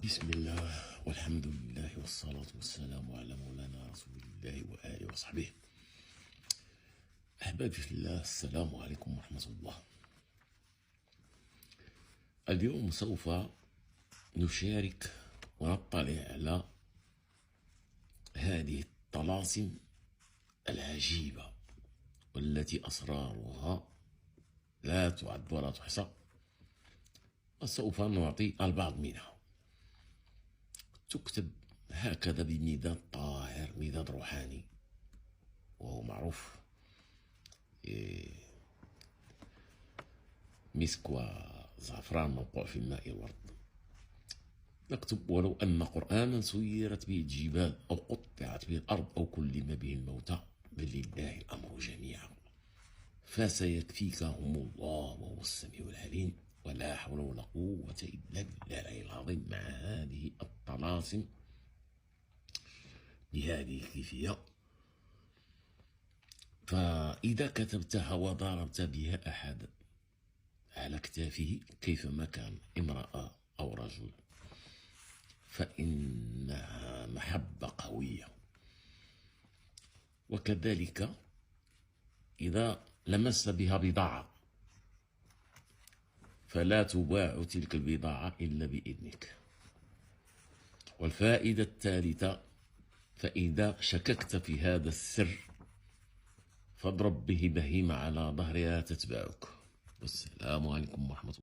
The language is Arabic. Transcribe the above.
بسم الله والحمد لله والصلاة والسلام على مولانا رسول الله وآله وصحبه. أحبابي في الله، السلام عليكم ورحمة الله. اليوم سوف نشارك ونطلع على هذه الطلاسم العجيبة والتي أسرارها لا تعد ولا تحصى، وسوف نعطي البعض منها. تكتب هكذا بمداد طاهر، مداد روحاني، وهو معروف مسك وزعفران موقوع في الماء والورد. نكتب: ولو أن قرآنا سيرت به الجبال أو قطعت به الأرض أو كلم به الموتى بل لله الأمر جميعا فسيكفيكهم الله وهو السميع العليم ولا حول ولا قوة إلا بالله العلي العظيم. مع هذه الطلاسم بهذه الكيفية، فإذا كتبتها وضربت بها أحد على كتافه كيفما كان، امرأة أو رجل، فإنها محبة قوية. وكذلك إذا لمست بها بضاعة فلا تباع تلك البضاعة إلا بإذنك. والفائدة الثالثة: فإذا شككت في هذا السر فاضرب به بهيمة على ظهرها تتبعك. والسلام عليكم ورحمة الله.